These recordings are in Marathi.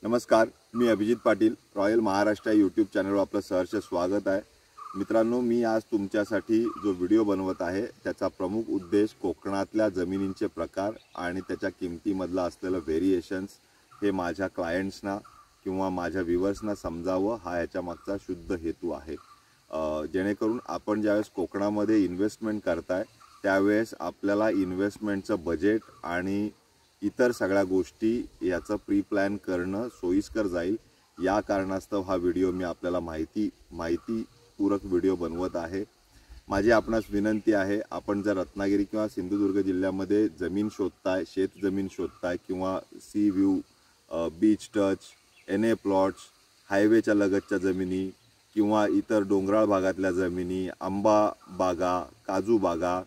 नमस्कार, मी अभिजित पाटील. रॉयल महाराष्ट्र यूट्यूब चॅनलवर आपलं सहर्ष स्वागत आहे. मित्रांनो, मी आज तुमच्यासाठी जो व्हिडिओ बनवत आहे त्याचा प्रमुख उद्देश कोकणातल्या जमिनींचे प्रकार आणि त्याच्या किमतीमधला असलेलं व्हेरिएशन्स हे माझ्या क्लायंट्सना किंवा माझ्या व्ह्यूअर्सना समजावं हा याच्या मागचा शुद्ध हेतू आहे. जेणेकरून आपण ज्यावेळेस कोकणामध्ये इन्व्हेस्टमेंट करताय त्यावेळेस आपल्याला इन्व्हेस्टमेंटचं बजेट आणि इतर सगळ्या गोष्टी याचं प्री प्लॅन करणं सोयीस्कर जाईल. या कारणास्तव हा व्हिडिओ मी आपल्याला माहितीपूरक व्हिडिओ बनवत आहे. माझी आपणास विनंती आहे, आपण जर रत्नागिरी किंवा सिंधुदुर्ग जिल्ह्यामध्ये जमीन शोधताय, शेत जमीन शोधताय किंवा sea view, beach touch, NA plots, हायवेच्या लगतच्या जमिनी किंवा इतर डोंगराळ भागातल्या जमिनी, आंबा बागा, काजू बागा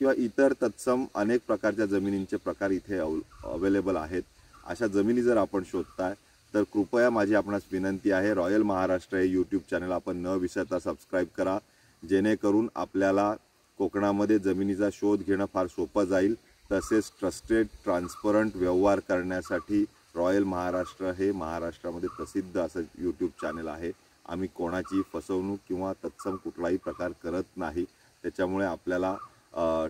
किंवा इतर तत्सम अनेक प्रकारच्या जमिनींचे प्रकार इथे अवेलेबल आहेत. अशा जमिनी जर आपण शोधताय तर कृपया माझी आपणास विनंती आहे, रॉयल महाराष्ट्र हे यूट्यूब चॅनल आपण न विसरता सबस्क्राईब करा. जेणेकरून आपल्याला कोकणामध्ये जमिनीचा शोध घेणं फार सोपं जाईल. तसेच ट्रस्टेड ट्रान्सपरंट व्यवहार करण्यासाठी रॉयल महाराष्ट्र हे महाराष्ट्रामध्ये प्रसिद्ध असं यूट्यूब चॅनल आहे. आम्ही कोणाची फसवणूक किंवा तत्सम कुठलाही प्रकार करत नाही. त्याच्यामुळे आपल्याला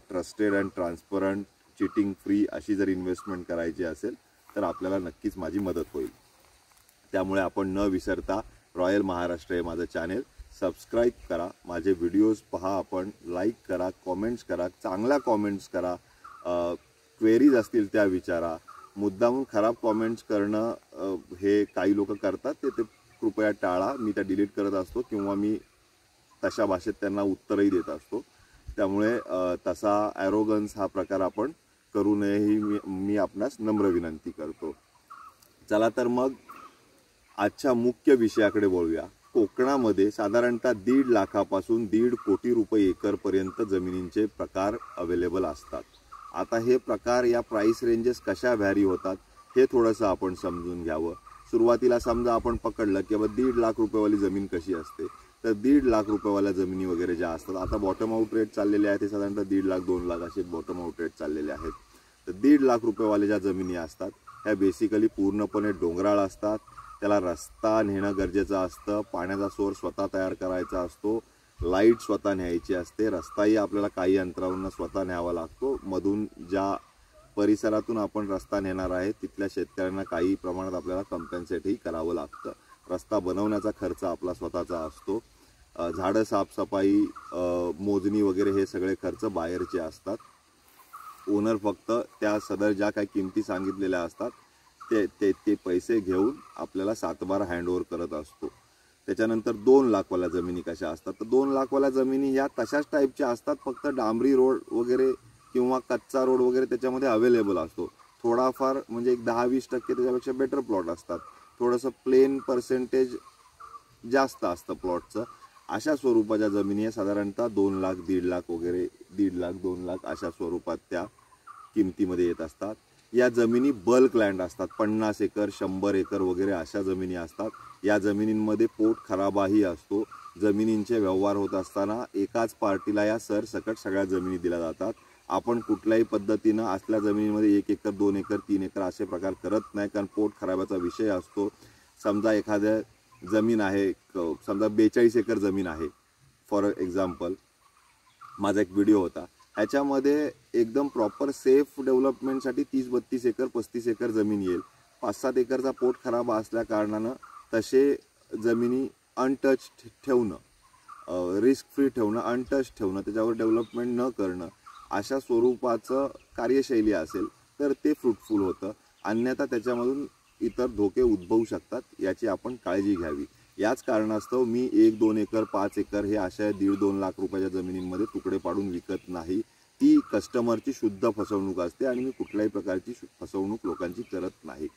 trusted and transparent, cheating free अशी जर इन्व्हेस्टमेंट करायची असेल तर आपल्याला नक्कीच माझी मदत होईल. त्यामुळे आपण न विसरता रॉयल महाराष्ट्र हे माझं चॅनल सबस्क्राईब करा, माझे व्हिडिओज पहा, आपण लाईक करा, कॉमेंट्स करा, चांगल्या कॉमेंट्स करा, क्वेरीज असतील त्या विचारा. मुद्दामून खराब कॉमेंट्स करणं हे काही लोक करतात, ते कृपया टाळा. मी त्या डिलीट करत असतो किंवा मी तशा भाषेत त्यांना उत्तरही देत असतो. त्यामुळे तसा ॲरोगन्स हा प्रकार आपण करू नये ही मी आपणास नम्र विनंती करतो. चला तर मग आजच्या मुख्य विषयाकडे वळूया. कोकणामध्ये साधारणतः 1.5 लाखापासून 1.5 कोटी रुपये एकरपर्यंत जमिनींचे प्रकार अवेलेबल असतात. आता हे प्रकार या प्राईस रेंजेस कशा व्हॅरी होतात हे थोडंसं आपण समजून घ्यावं. सुरुवातीला समजा आपण पकडलं की बाबा 1.5 लाख रुपयेवाली जमीन कशी असते, तर 1.5 लाख रुपयेवाल्या जमिनी वगैरे ज्या असतात, आता बॉटम आउट रेट चाललेले आहेत ते साधारणतः 1.5 लाख 2 लाख असे बॉटम आउट रेट चाललेले आहेत. तर 1.5 लाख रुपयेवाले ज्या जमिनी असतात ह्या बेसिकली पूर्णपणे डोंगराळ असतात. त्याला रस्ता नेणं गरजेचं असतं, पाण्याचा सोर्स स्वतः तयार करायचा असतो, लाईट स्वतः न्यायची असते, रस्ताही आपल्याला काही अंतरावरून स्वतः न्यावा लागतो. मधून ज्या परिसरातून आपण रस्ता नेणार आहे तिथल्या शेतकऱ्यांना काही प्रमाणात आपल्याला कम्पेन्सेटही करावं लागतं. रस्ता बनवण्याचा खर्च आपला स्वतःचा असतो. झाडं साफसफाई, मोजणी वगैरे हे सगळे खर्च बाहेरचे असतात. ओनर फक्त त्या सदर ज्या काही किमती सांगितलेल्या असतात ते पैसे घेऊन आपल्याला सातबारा हँडओव्हर करत असतो. त्याच्यानंतर 2 लाखवाल्या जमिनी कशा असतात, तर 2 लाखवाल्या जमिनी ह्या तशाच टाईपच्या असतात, फक्त डांबरी रोड वगैरे किंवा कच्चा रोड वगैरे त्याच्यामध्ये अवेलेबल असतो. थोडाफार म्हणजे एक 10-20% त्याच्यापेक्षा बेटर प्लॉट असतात. थोडंसं प्लेन पर्सेंटेज जास्त असतं प्लॉटचं. अशा स्वरूपाच्या जमिनी साधारणतः 2 लाख 1.5 लाख वगैरे 1.5 लाख 2 लाख अशा स्वरूपात त्या किमतीमध्ये येत असतात. या जमिनी बल्क लँड असतात, 50 एकर 100 एकर वगैरे अशा जमिनी असतात. या जमिनींमध्ये पोट खराबाही असतो. जमिनींचे व्यवहार होत असताना एकाच पार्टीला या सरसकट सगळ्या जमिनी दिल्या जातात. आपण कुठल्याही पद्धतीनं असल्या जमिनीमध्ये 1 एकर 2 एकर 3 एकर असे प्रकार करत नाही, कारण पोट खराबाचा विषय असतो. समजा एखाद्या जमीन आहे, समजा 42 एकर जमीन आहे फॉर एक्झाम्पल, माझा एक व्हिडिओ होता, ह्याच्यामध्ये एकदम प्रॉपर सेफ डेव्हलपमेंटसाठी 30-32 एकर 35 एकर जमीन येईल. 5-7 एकरचा पोट खराब असल्या कारणानं तसे जमिनी अनटच ठेवणं, रिस्क फ्री ठेवणं, अनटच ठेवणं, त्याच्यावर डेव्हलपमेंट न करणं अशा स्वरूपाचं कार्यशैली असेल तर ते फ्रुटफुल होतं. अन्यथा त्याच्यामधून इतर धोके उद्भवू शकतात, याची आपण काळजी घ्यावी. याच कारणास्तव मी 1-2 एकर 5 एकर हे अशा 1.5-2 लाख रुपयाच्या जमिनींमध्ये तुकडे पाडून विकत नाही. ती कस्टमरची शुद्ध फसवणूक असते आणि मी कुठल्याही प्रकारची फसवणूक लोकांची करत नाही.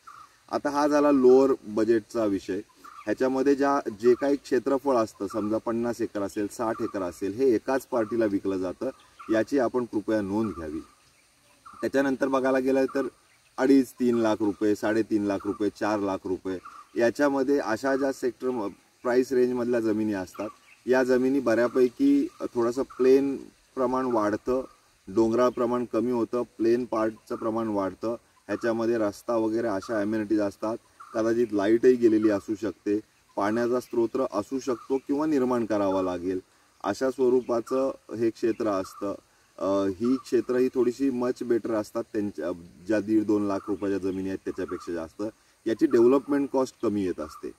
आता हा झाला लोअर बजेटचा विषय. ह्याच्यामध्ये जे काही क्षेत्रफळ असतं, समजा 50 एकर असेल 60 एकर असेल, हे एकाच पार्टीला विकलं जातं, याची आपण कृपया नोंद घ्यावी. त्याच्यानंतर बघायला गेलं तर 2.5-3 लाख रुपये, 3.5 लाख रुपये, 4 लाख रुपये याच्यामध्ये अशा ज्या सेक्टर प्राईस रेंजमधल्या जमिनी असतात, या जमिनी बऱ्यापैकी थोडंसं प्लेन प्रमाण वाढतं, डोंगराळ प्रमाण कमी होतं, प्लेन पार्टचं प्रमाण वाढतं. ह्याच्यामध्ये रस्ता वगैरे अशा ॲम्युनिटीज असतात. कदाचित लाईटही गेलेली असू शकते, पाण्याचा स्रोत असू शकतो किंवा निर्माण करावा लागेल, अशा स्वरूपाचं हे क्षेत्र असतं. ही क्षेत्र ही थोडीशी मच बेटर असतात त्यांच्या ज्या 1.5-2 लाख रुपयाच्या जमिनी आहेत त्याच्यापेक्षा जास्त. याची डेव्हलपमेंट कॉस्ट कमी येत असते.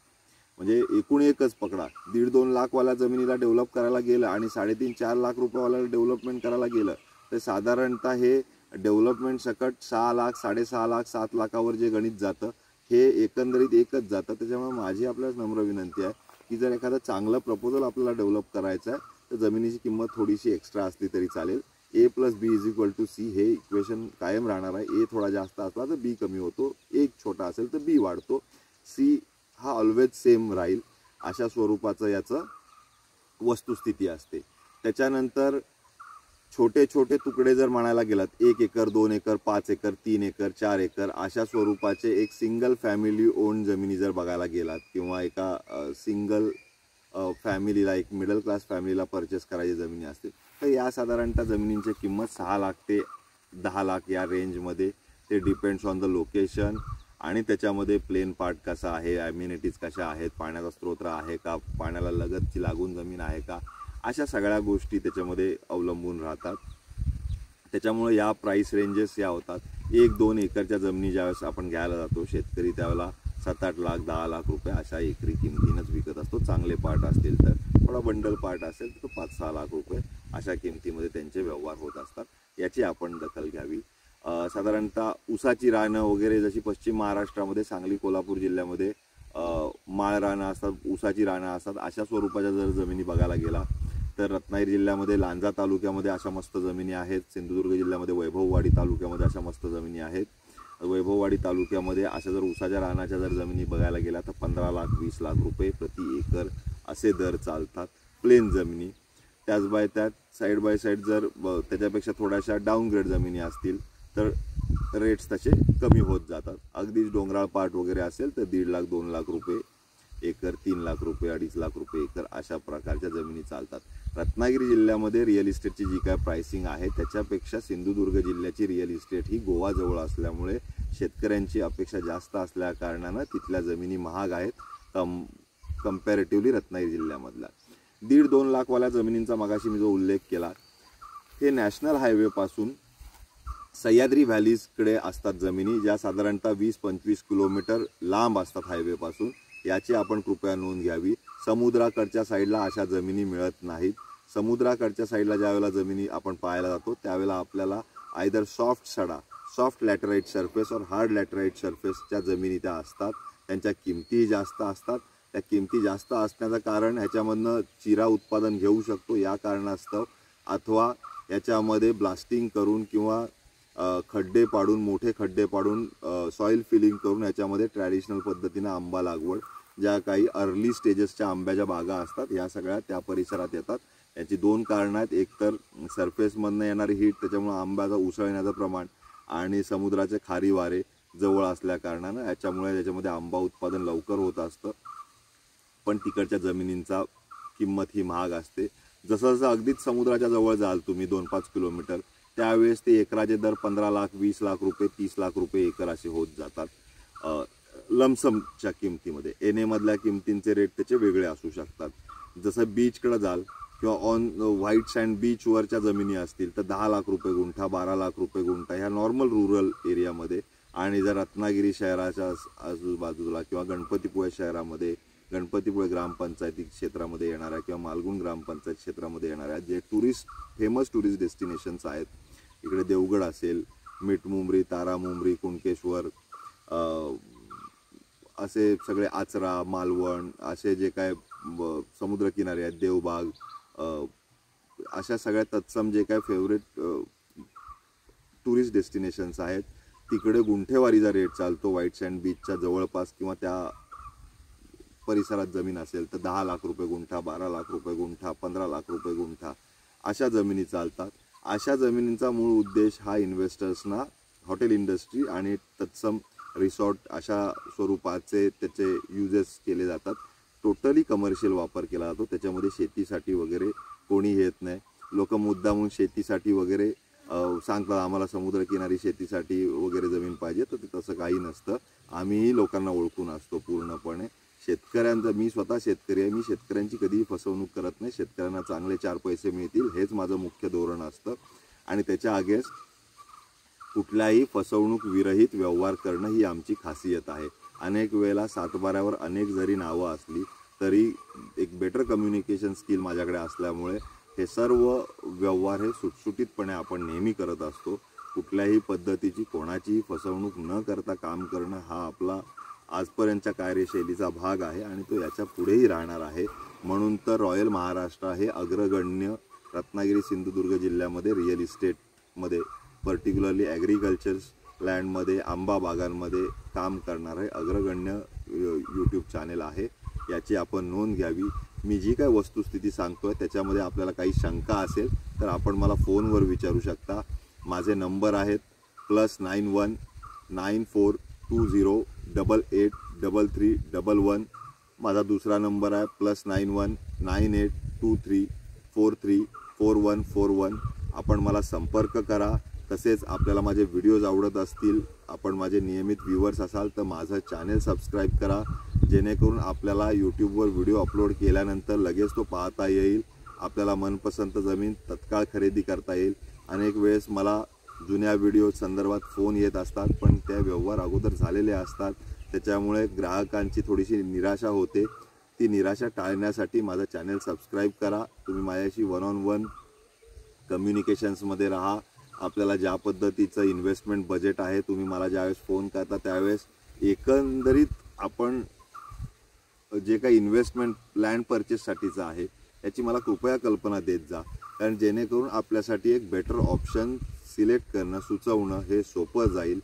म्हणजे एकूण एकच पकडा, 1.5-2 लाखवाल्या जमिनीला डेव्हलप करायला गेलं आणि 3.5-4 लाख रुपयावाला डेव्हलपमेंट करायला गेलं तर साधारणतः हे डेव्हलपमेंट सकट 6 लाख, 6.5 लाख, 7 लाखावर जे गणित जातं हे एकंदरीत एकच जातं. त्याच्यामुळे माझी आपल्याला नम्र विनंती आहे की जर एखादं चांगलं प्रपोजल आपल्याला डेव्हलप करायचं आहे तर जमिनीची किंमत थोडीशी एक्स्ट्रा असली तरी चालेल. A+B=C हे इक्वेशन कायम राहणार आहे. ए थोडा जास्त असला तर बी कमी होतो, एक छोटा असेल तर बी वाढतो, सी हा ऑलवेज सेम राहील, अशा स्वरूपाचं याचं वस्तुस्थिती असते. त्याच्यानंतर छोटे छोटे तुकडे जर म्हणायला गेलात 1 acre, 2 acre, 5 acre, 3 acre, 4 acre अशा स्वरूपाचे एक सिंगल फॅमिली ओन जमिनी जर बघायला गेलात किंवा एका सिंगल फॅमिलीला, एक मिडल क्लास फॅमिलीला परचेस करायची जमिनी असतील तर या साधारणतः जमिनींची किंमत 6 लाख ते 10 लाख या रेंजमध्ये. ते डिपेंड्स ऑन द लोकेशन आणि त्याच्यामध्ये प्लेन पार्ट कसा आहे, ॲम्युनिटीज कशा आहेत, पाण्याचा स्रोत आहे का, पाण्याला लगतची लागून जमीन आहे का, अशा सगळ्या गोष्टी त्याच्यामध्ये अवलंबून राहतात. त्याच्यामुळे या प्राईस रेंजेस या होतात. 1-2 एकरच्या जमिनी ज्यावेळेस आपण घ्यायला जातो शेतकरी त्यावेळेला 7-8 लाख, 10 लाख रुपये अशा एकरी किमतीनंच विकत असतो. चांगले पार्ट असतील तर, थोडा बंडल पार्ट असेल तर 5-6 लाख रुपये अशा किमतीमध्ये त्यांचे व्यवहार होत असतात. याची आपण दखल घ्यावी. साधारणतः ऊसाची रानं वगैरे जशी पश्चिम महाराष्ट्रामध्ये सांगली, कोल्हापूर जिल्ह्यामध्ये माळ रानं असतात, ऊसाची रानं असतात, अशा स्वरूपाच्या जर जमिनी बघायला गेला तर रत्नागिरी जिल्ह्यामध्ये लांजा तालुक्यामध्ये अशा मस्त जमिनी आहेत. सिंधुदुर्ग जिल्ह्यामध्ये वैभववाडी तालुक्यामध्ये अशा मस्त जमिनी आहेत. वैभववाडी तालुक्यामध्ये अशा जर ऊसाच्या रानाच्या जर जमिनी बघायला गेला तर 15 लाख 20 लाख रुपये प्रति एकर असे दर चालतात प्लेन जमिनी. त्याच बाय त्यात साईड बाय साईड जर त्याच्यापेक्षा थोड्याशा डाऊनग्रेड जमिनी असतील तर रेट्स तसे कमी होत जातात. अगदीच डोंगराळ पार्ट वगैरे असेल तर 1.5 लाख 2 लाख रुपये एकर, 3 लाख रुपये, 2.5 लाख रुपये एकर अशा प्रकारच्या जमिनी चालतात. रत्नागिरी जिल्ह्यामध्ये रिअल इस्टेटची जी काय प्राइसिंग आहे त्याच्यापेक्षा सिंधुदुर्ग जिल्ह्याची रिअल इस्टेट ही गोवाजवळ असल्यामुळे शेतकऱ्यांची अपेक्षा जास्त असल्या कारणानं तिथल्या जमिनी महाग आहेत कंपॅरेटिव्हली रत्नागिरी जिल्ह्यामधल्या. 1.5-2 लाखवाल्या जमिनींचा मगाशी मी जो उल्लेख केला हे नॅशनल हायवेपासून सह्याद्री व्हॅलीजकडे असतात जमिनी, ज्या साधारणतः 20-25 किलोमीटर लांब असतात हायवेपासून. याची आपण कृपया नोंद घ्यावी. समुद्राकडच्या साईडला अशा जमिनी मिळत नाहीत. समुद्राकडच्या साईडला ज्यावेळेला जमिनी आपण पाहायला जातो त्यावेळेला आपल्याला आयदर सॉफ्ट लॅटराईट सरफेस और हार्ड लॅटराईट सरफेसच्या जमिनी त्या असतात. त्यांच्या किमतीही जास्त असतात. त्या किमती जास्त असण्याचं कारण ह्याच्यामधनं चिरा उत्पादन घेऊ शकतो या कारणास्तव, अथवा याच्यामध्ये ब्लास्टिंग करून किंवा खड्डे पाडून, मोठे खड्डे पाडून सॉईल फिलिंग करून याच्यामध्ये ट्रॅडिशनल पद्धतीनं आंबा लागवड, ज्या काही अर्ली स्टेजेसच्या आंब्याच्या बागा असतात ह्या सगळ्या त्या परिसरात येतात. याची 2 कारणं आहेत. एक तर सरफेसमधनं येणारी हीट, त्याच्यामुळे आंब्याचा उसळण्याचं प्रमाण, आणि समुद्राचे खारी वारे जवळ असल्या कारणानं याच्यामुळे त्याच्यामध्ये आंबा उत्पादन लवकर होत असतं. पण तिकडच्या जमिनींचा किंमत ही महाग असते. जसं जसं अगदीच समुद्राच्या जवळ जाल तुम्ही 2-5 किलोमीटर त्यावेळेस ते एकराचे दर 15 लाख 20 लाख रुपये 30 लाख रुपये एकर असे होत जातात लमसमच्या किमतीमध्ये. एनएमधल्या किमतींचे रेट त्याचे वेगळे असू शकतात. जसं बीचकडे जाल किंवा ऑन व्हाईट सँड बीचवरच्या जमिनी असतील तर 10 लाख रुपये गुंठा 12 लाख रुपये गुंठा ह्या नॉर्मल रुरल एरियामध्ये. आणि जर रत्नागिरी शहराच्या आजूबाजूला किंवा गणपतीपुळे शहरामध्ये, गणपतीपुळे ग्रामपंचायती क्षेत्रामध्ये येणाऱ्या किंवा मालगुण ग्रामपंचायत क्षेत्रामध्ये येणाऱ्या जे फेमस टुरिस्ट डेस्टिनेशन्स आहेत, इकडे देवगड असेल, मिठमुंबरी, तारामुंबरी, कुणकेश्वर, असे सगळे आचरा, मालवण असे जे काय समुद्रकिनारे आहेत, देवबाग, अशा सगळ्या तत्सम जे काय फेवरेट टुरिस्ट डेस्टिनेशन्स आहेत तिकडे गुंठेवारीचा रेट चालतो. व्हाईट सँड बीचच्या जवळपास किंवा त्या परिसरात जमीन असेल तर 10 लाख रुपये गुंठा, 12 लाख रुपये गुंठा, 15 लाख रुपये गुंठा अशा जमिनी चालतात. अशा जमिनींचा मूळ उद्देश हा इन्व्हेस्टर्सना हॉटेल इंडस्ट्री आणि तत्सम रिसॉर्ट अशा स्वरूपाचे त्याचे युजेस केले जातात. टोटली कमर्शियल वापर केला जातो. त्याच्यामध्ये शेतीसाठी वगैरे कोणी येत नाही. लोक मुद्दामून शेतीसाठी वगैरे सांगतात आम्हाला समुद्रकिनारी शेतीसाठी वगैरे जमीन पाहिजे, तर ते तसं काही नसतं. आम्हीही लोकांना ओळखून असतो पूर्णपणे. शेतकऱ्यांचं, मी स्वतः शेतकरी आहे, मी शेतकऱ्यांची कधीही फसवणूक करत नाही. शेतकऱ्यांना चांगले 4 पैसे मिळतील हेच माझं मुख्य धोरण असतं आणि त्याच्या अगेन्स्ट कुठल्याही फसवणूक विरहित व्यवहार करणं ही आमची खासियत आहे. अनेक वेळेला सातबाऱ्यावर अनेक जरी नावं असली तरी एक बेटर कम्युनिकेशन स्किल माझ्याकडे असल्यामुळे हे सर्व व्यवहार हे सुटसुटीतपणे आपण नेहमी करत असतो. कुठल्याही पद्धतीची कोणाचीही फसवणूक न करता काम करणं हा आपला आजपर्यंतच्या कार्यशैलीचा भाग आहे आणि तो याच्या पुढेही राहणार आहे. म्हणून तर रॉयल महाराष्ट्र हे अग्रगण्य रत्नागिरी सिंधुदुर्ग जिल्ह्यामध्ये रिअल इस्टेटमध्ये, पर्टिक्युलरली ॲग्रिकल्चर लँडमध्ये, आंबा बागांमध्ये काम करणारं हे अग्रगण्य यूट्यूब चॅनेल आहे. याची आपण नोंद घ्यावी. मी जी काय वस्तुस्थिती सांगतोय त्याच्यामध्ये आपल्याला काही शंका असेल तर आपण मला फोनवर विचारू शकता. माझे नंबर आहेत +91 9420 883311. माझा दुसरा नंबर आहे +91 9823 434141. आपण मला संपर्क करा. तसेच आपल्याला माझे व्हिडिओज आवडत असतील, आपण माझे नियमित व्ह्यूअर्स असाल तर माझं चॅनेल सबस्क्राईब करा, जेणेकरून आपल्याला यूट्यूबवर व्हिडिओ अपलोड केल्यानंतर लगेच तो पाहता येईल. आपल्याला मनपसंत जमीन तत्काळ खरेदी करता येईल. अनेक वेळेस मला जुन्या व्हिडिओ संदर्भात फोन येत असतात, पण त्या व्यवहार अगोदर झालेले असतात. त्याच्यामुळे ग्राहकांची थोडीशी निराशा होते. ती निराशा टाळण्यासाठी माझं चॅनेल सबस्क्राईब करा. तुम्ही माझ्याशी 1-on-1 कम्युनिकेशन्समध्ये राहा. आपल्याला ज्या पद्धतीचं इन्व्हेस्टमेंट बजेट आहे, तुम्ही मला ज्यावेळेस फोन करता त्यावेळेस एकंदरीत आपण जे काही इन्व्हेस्टमेंट लँड परचेससाठीचं आहे याची मला कृपया कल्पना देत जा, कारण जेणेकरून आपल्यासाठी एक बेटर ऑप्शन सिलेक्ट करणं, सुचवणं हे सोपं जाईल.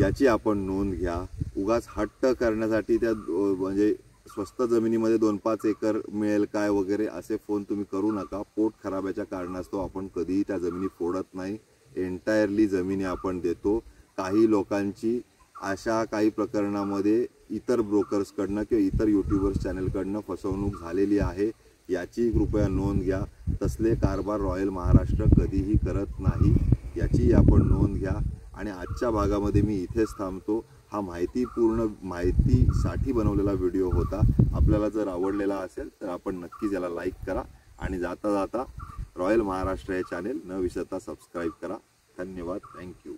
याची आपण नोंद घ्या. उगाच हट्ट करण्यासाठी त्या म्हणजे स्वस्त जमिनीमध्ये 2-5 एकर मिळेल काय वगैरे असे फोन तुम्ही करू नका. पोट खराब्याच्या कारणास्तव आपण कधीही त्या जमिनी फोडत नाही. एंटायरली जमिनी आपण देतो. काही लोकांची अशा काही प्रकरणामध्ये इतर ब्रोकर्सकडनं किंवा इतर यूट्यूबर्स चॅनलकडनं फसवणूक झालेली आहे. याची कृपया नोंद घ्या. तसले कारभार रॉयल महाराष्ट्र कधीही करत नाही, याची आपण नोंद घ्या. आणि आजच्या भागामध्ये मी इथेच थांबतो. हा माहितीसाठी बनवलेला व्हिडिओ होता. आपल्याला जर आवडलेला असेल तर आपण नक्कीच याला लाईक करा आणि जाता जाता रॉयल महाराष्ट्र हे चॅनेल न विसरता सबस्क्राईब करा. धन्यवाद. थँक्यू.